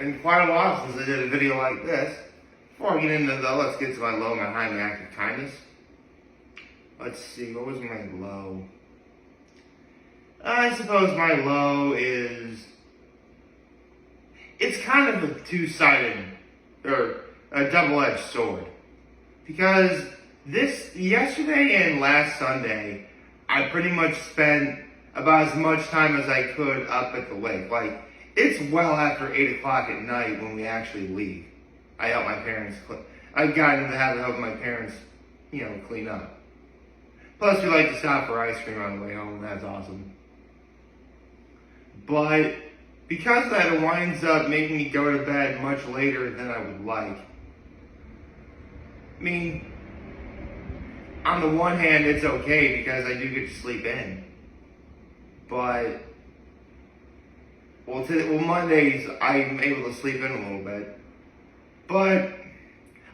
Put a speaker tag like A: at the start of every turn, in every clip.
A: been quite a while since I did a video like this. Before I get into though, let's get to my low, my high, my act of kindness. Let's see, what was my low? I suppose my low is, it's kind of a two-sided, or a double-edged sword. Because yesterday and last Sunday, I pretty much spent about as much time as I could up at the lake. Like, it's well after 8 o'clock at night when we actually leave. I help my parents, I got into the habit of helping my parents, clean up. Plus, we like to stop for ice cream on the way home, and that's awesome. But because of that, it winds up making me go to bed much later than I would like. I mean, on the one hand, it's okay because I do get to sleep in. But, Mondays, I'm able to sleep in a little bit. But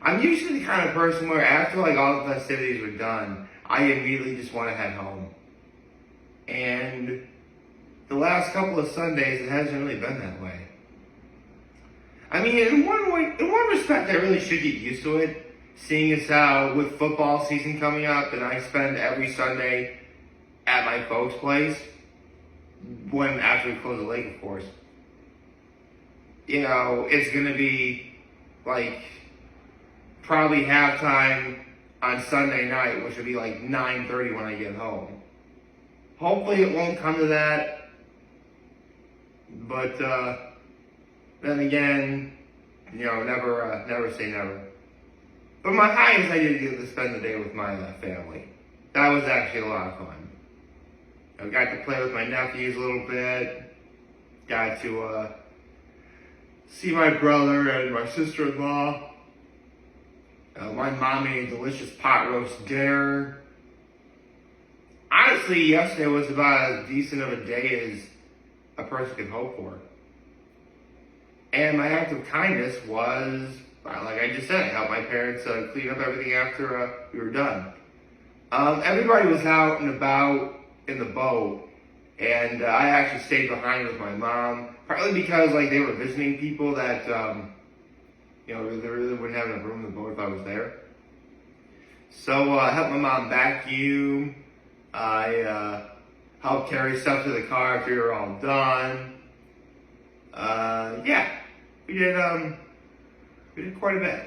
A: I'm usually the kind of person where after all the festivities are done, I immediately just want to head home. And the last couple of Sundays, it hasn't really been that way. I mean, in one respect, I really should get used to it, seeing as how with football season coming up, and I spend every Sunday at my folks' place, after we close the lake, of course. It's gonna be probably halftime on Sunday night, which would be 9:30 when I get home. Hopefully it won't come to that, but then again, never say never. But my high is I did get to spend the day with my family. That was actually a lot of fun. I got to play with my nephews a little bit, got to see my brother and my sister-in-law. My mom made a delicious pot roast dinner. Honestly, yesterday was about as decent of a day as a person could hope for. And my act of kindness was, like I just said, I helped my parents clean up everything after we were done. Everybody was out and about in the boat, and I actually stayed behind with my mom, partly because they were visiting people that they really wouldn't have enough room in the boat if I was there. So I helped my mom vacuum. I helped carry stuff to the car after we were all done. We did quite a bit.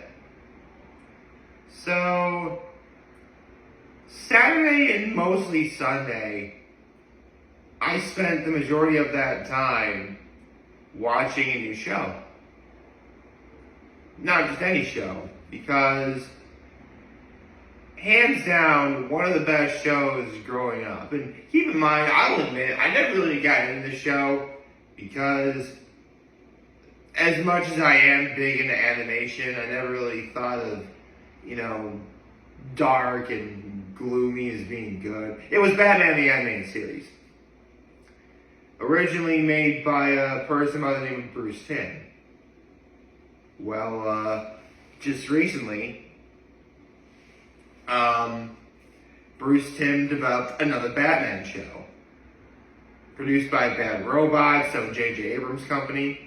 A: So Saturday and mostly Sunday, I spent the majority of that time watching a new show. Not just any show, because hands down, one of the best shows growing up. And keep in mind, I'll admit, I never really got into the show because as much as I am big into animation, I never really thought of, dark and gloomy as being good. It was Batman the Animated Series. Originally made by a person by the name of Bruce Timm. Well, just recently, Bruce Timm developed another Batman show. Produced by Bad Robots of J.J. Abrams' company.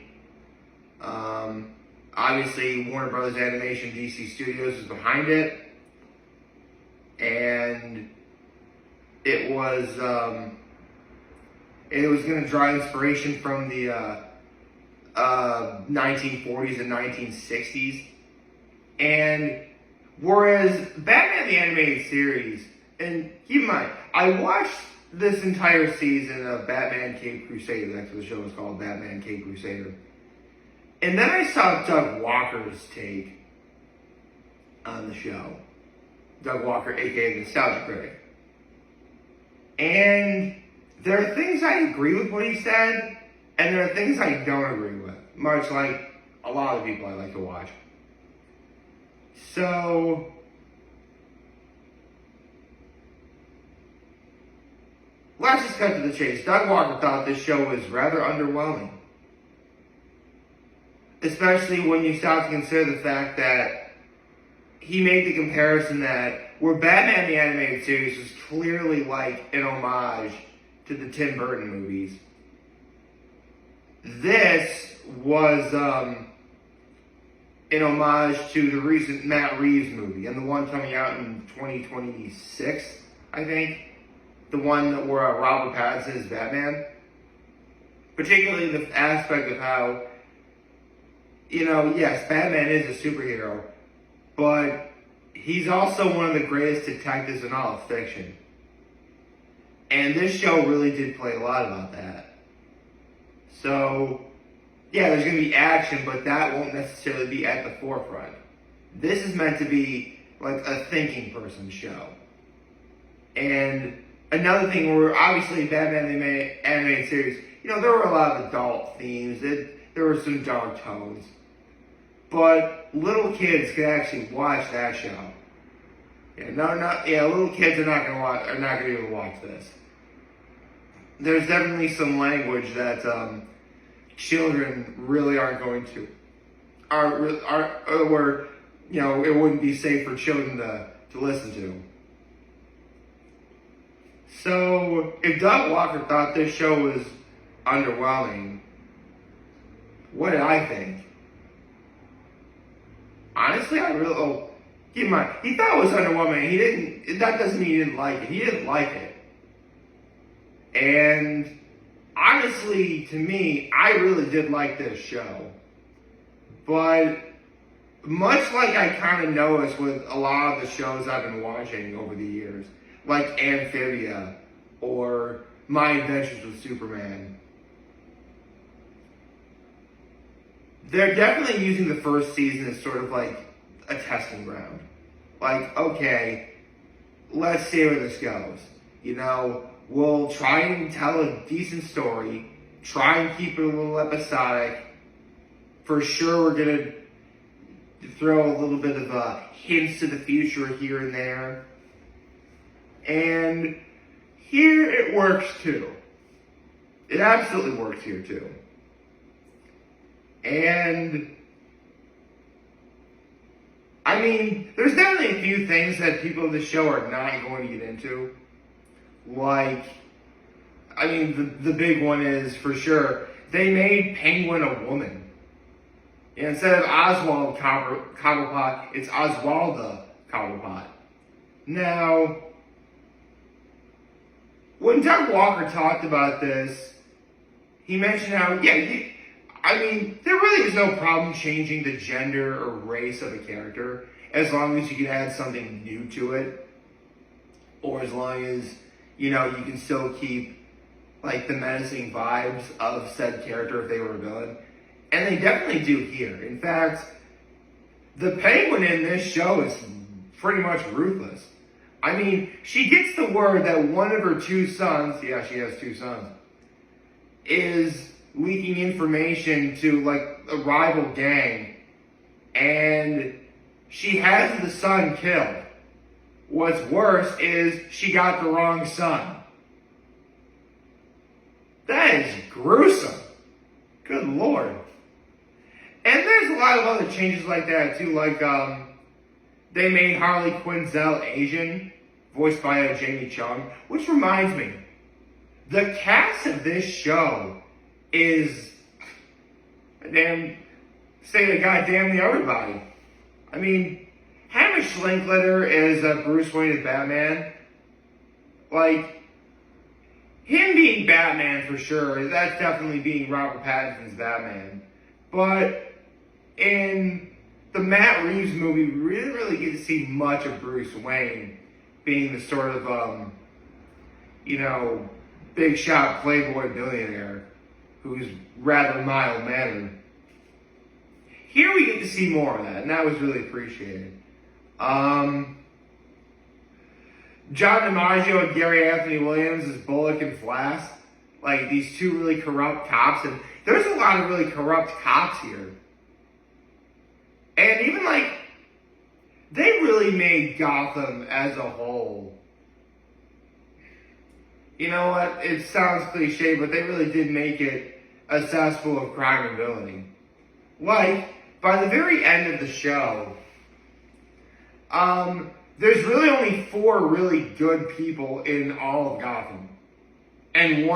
A: Obviously, Warner Brothers Animation DC Studios is behind it. And it was going to draw inspiration from the 1940s and 1960s. And whereas Batman the Animated Series, and keep in mind, I watched this entire season of Batman Cape Crusader. That's what the show was called, Batman Cape Crusader. And then I saw Doug Walker's take on the show. Doug Walker, aka the Nostalgia Critic. And there are things I agree with what he said, and there are things I don't agree with. Much like a lot of people I like to watch. So let's just cut to the chase. Doug Walker thought this show was rather underwhelming. Especially when you start to consider the fact that he made the comparison that where Batman the Animated Series was clearly an homage to the Tim Burton movies, this was in homage to the recent Matt Reeves movie and the one coming out in 2026, I think. The one where Robert Pattinson is Batman. Particularly the aspect of how, yes, Batman is a superhero, but he's also one of the greatest detectives in all of fiction. And this show really did play a lot about that. So, yeah, there's going to be action, but that won't necessarily be at the forefront. This is meant to be like a thinking person show. And another thing where obviously Batman the animated series, there were a lot of adult themes. There were some dark tones. But little kids could actually watch that show. Little kids are not gonna be able to watch this. There's definitely some language that children really aren't going to, where it wouldn't be safe for children to listen to. So if Doug Walker thought this show was underwhelming, what did I think? Honestly, keep in mind, he thought it was underwhelming. That doesn't mean he didn't like it. He didn't like it. And honestly, to me, I really did like this show. But much like I kind of noticed with a lot of the shows I've been watching over the years, like Amphibia or My Adventures with Superman, they're definitely using the first season as sort of like a testing ground. Like, okay, let's see where this goes. We'll try and tell a decent story, try and keep it a little episodic. For sure, we're going to throw a little bit of hints to the future here and there. And here it works too. It absolutely works here too. And I mean, there's definitely a few things that people of the show are not going to get into. Like, I mean, the big one is, for sure, they made Penguin a woman. Instead of Oswald Cobblepot, it's Oswalda Cobblepot. Now, when Doug Walker talked about this, he mentioned how, there really is no problem changing the gender or race of a character as long as you can add something new to it, or as long as, you can still keep, like, the menacing vibes of said character if they were a villain. And they definitely do here. In fact, the Penguin in this show is pretty much ruthless. I mean, she gets the word that one of her two sons, she has two sons, is leaking information to, like, a rival gang, and she has the son killed. What's worse is she got the wrong son. That is gruesome. Good Lord. And there's a lot of other changes like that too, like they made Harley Quinzel Asian, voiced by Jamie Chung, which reminds me, the cast of this show is say the goddamn everybody. I mean, Hamish Linklater is Bruce Wayne as Batman. Like, him being Batman for sure, that's definitely being Robert Pattinson's Batman. But in the Matt Reeves movie, we really get to see much of Bruce Wayne being the sort of, big shot playboy billionaire who's rather mild-mannered. Here we get to see more of that, and that was really appreciated. John DiMaggio and Gary Anthony Williams as Bullock and Flask, like these two really corrupt cops, and there's a lot of really corrupt cops here. And even they really made Gotham as a whole. You know what? It sounds cliche, but they really did make it a cesspool of crime and villainy. Like, by the very end of the show, there's really only 4 really good people in all of Gotham. And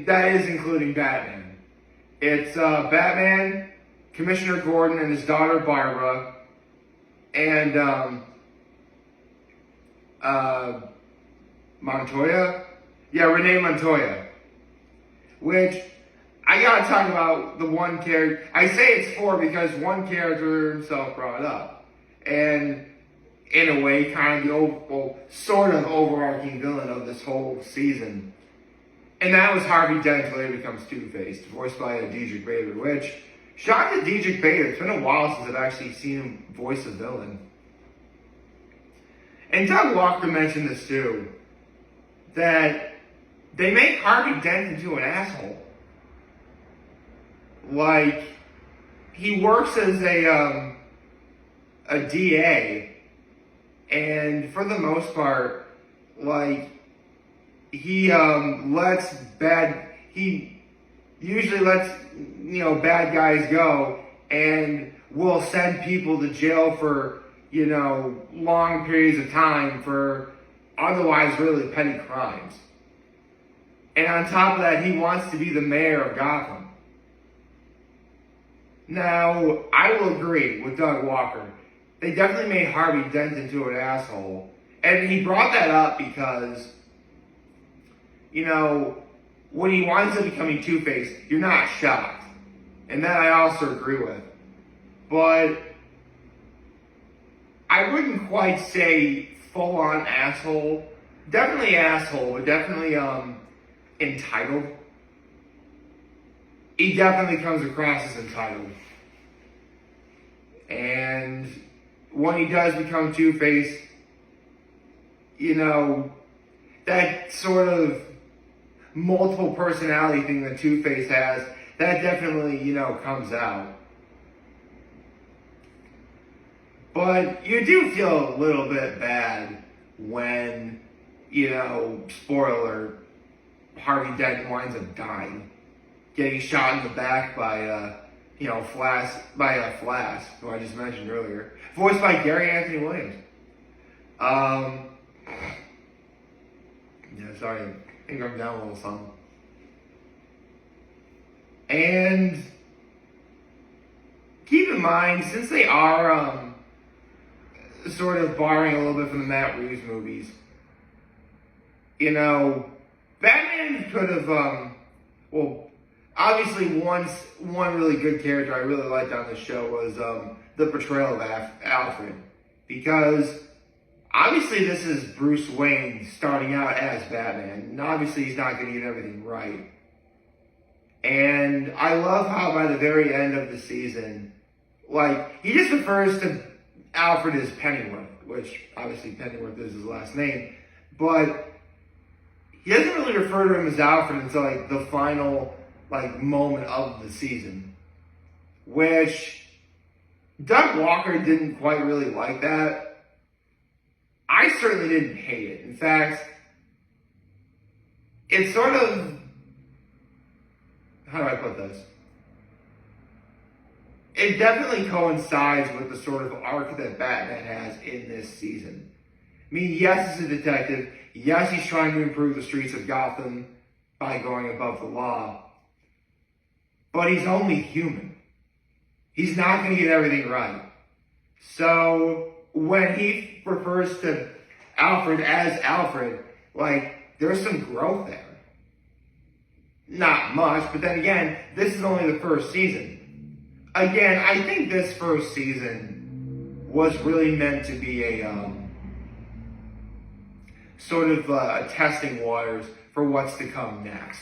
A: that is including Batman. It's Batman, Commissioner Gordon, and his daughter Barbara, and Montoya? Yeah, Renee Montoya. Which, I gotta talk about the one character. I say it's four because one character himself brought it up. And in a way, kind of sort of overarching villain of this whole season. And that was Harvey Dent until he becomes Two-Face, voiced by Diedrich Bader, which, shocked at Diedrich Bader. It's been a while since I've actually seen him voice a villain. And Doug Walker mentioned this too, that they make Harvey Dent into an asshole. Like, he works as a DA, and for the most part, like, he usually lets, bad guys go, and will send people to jail for, long periods of time for otherwise really petty crimes. And on top of that, he wants to be the mayor of Gotham. Now, I will agree with Doug Walker. They definitely made Harvey Dent into an asshole. And he brought that up because, when he winds up becoming Two-Face, you're not shocked. And that I also agree with. But I wouldn't quite say full-on asshole. Definitely asshole, but definitely entitled. He definitely comes across as entitled. And when he does become Two-Face, that sort of multiple personality thing that Two-Face has, that definitely, comes out. But you do feel a little bit bad when, spoiler alert, Harvey Dent winds up dying. Getting shot in the back by, Flash, who I just mentioned earlier. Voiced by Gary Anthony Williams. Sorry, I think I'm down a little something. And keep in mind, since they are sort of borrowing a little bit from the Matt Reeves movies, Batman could have, obviously one really good character I really liked on the show was the portrayal of Alfred. Because obviously this is Bruce Wayne starting out as Batman, and obviously he's not going to get everything right. And I love how by the very end of the season, he just refers to Alfred as Pennyworth, which obviously Pennyworth is his last name, but he doesn't really refer to him as Alfred until the final moment of the season, which Doug Walker didn't quite really like that. I certainly didn't hate it. In fact, it's sort of, how do I put this? It definitely coincides with the sort of arc that Batman has in this season. I mean, yes, he's a detective. Yes, he's trying to improve the streets of Gotham by going above the law. But he's only human. He's not going to get everything right. So when he refers to Alfred as Alfred, there's some growth there. Not much, but then again, this is only the first season. Again, I think this first season was really meant to be a sort of a testing waters for what's to come next.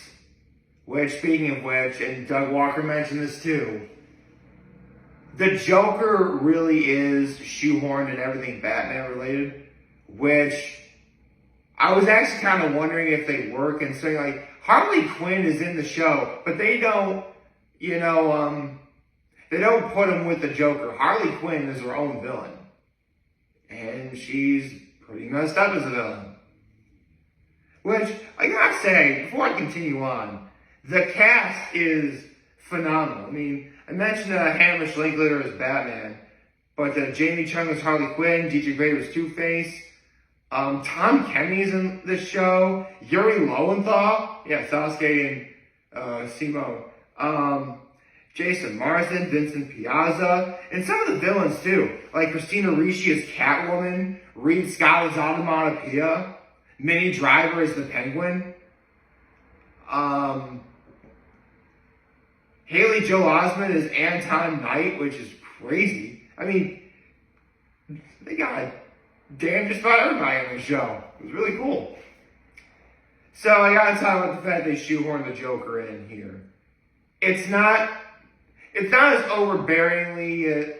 A: Which, speaking of which, and Doug Walker mentioned this too, the Joker really is shoehorned in everything Batman related, which I was actually kind of wondering if they were, considering Harley Quinn is in the show, but they don't, they don't put him with the Joker. Harley Quinn is her own villain. And she's pretty messed up as a villain. Which, I gotta say, before I continue on, the cast is phenomenal. I mean, I mentioned Hamish Linklater as Batman, but Jamie Chung as Harley Quinn, Diedrich Bader as Two-Face, Tom Kenny's in this show, Yuri Lowenthal, Sasuke and Simo, Jason Marsden, Vincent Piazza, and some of the villains too, like Christina Ricci as Catwoman, Reed Scott as Onomatopoeia, Minnie Driver as the Penguin, Haley Joel Osment as Anton Knight, which is crazy. I mean, they got damn just about everybody on the show. It was really cool. So I gotta talk about the fact they shoehorned the Joker in here. It's not as overbearingly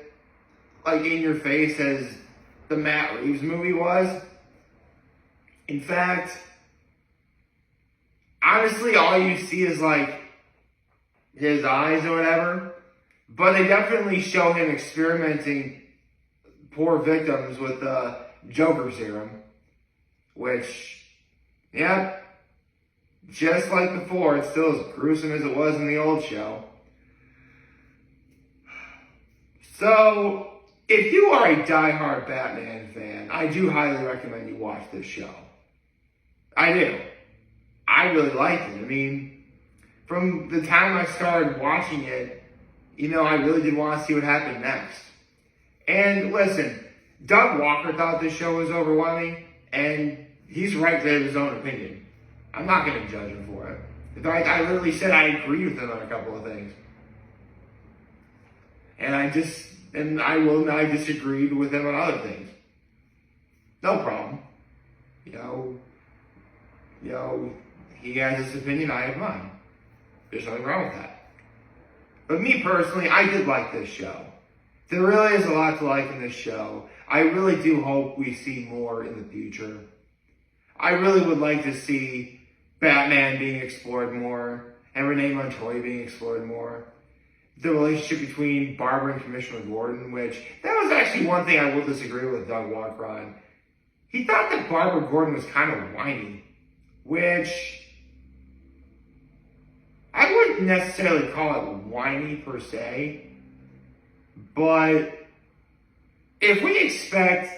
A: like in your face as the Matt Reeves movie was. In fact, honestly, all you see is like his eyes or whatever. But they definitely show him experimenting poor victims with the Joker serum, which, yeah, just like before, it's still as gruesome as it was in the old show. So, if you are a diehard Batman fan, I do highly recommend you watch this show. I do. I really liked it. I mean, from the time I started watching it, you know, I really did want to see what happened next. And listen, Doug Walker thought this show was overwhelming, and he's right to have his own opinion. I'm not going to judge him for it. In fact, I literally said I agreed with him on a couple of things. And I disagreed with him on other things. No problem. You know, he has his opinion, I have mine. There's nothing wrong with that. But me personally, I did like this show. There really is a lot to like in this show. I really do hope we see more in the future. I really would like to see Batman being explored more and Renee Montoya being explored more. The relationship between Barbara and Commissioner Gordon, which that was actually one thing I will disagree with Doug Walker on. He thought that Barbara Gordon was kind of whiny, which I wouldn't necessarily call it whiny per se, but if we expect,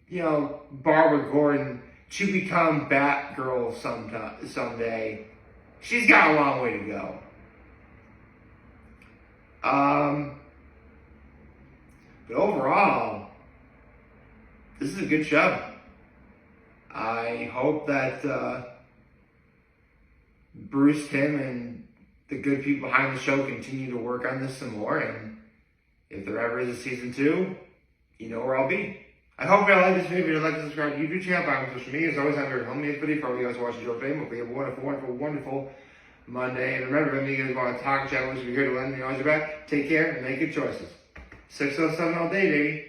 A: Barbara Gordon to become Batgirl someday, she's got a long way to go. But overall, this is a good show. I hope that Bruce Timm and the good people behind the show continue to work on this some more, and if there ever is a season 2, you know where I'll be. I hope you like this video. If you'd like to subscribe to the YouTube channel, follow me on social media. As always, I'm here to help me this video. For all you guys watching Joe Fame, hope you have a wonderful, wonderful, wonderful Monday. And remember, if you guys want to talk, chat, we're here to lend me always your back. Take care and make good choices. 607 all day, baby.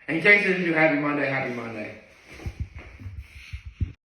A: And in case you didn't do Happy Monday, Happy Monday.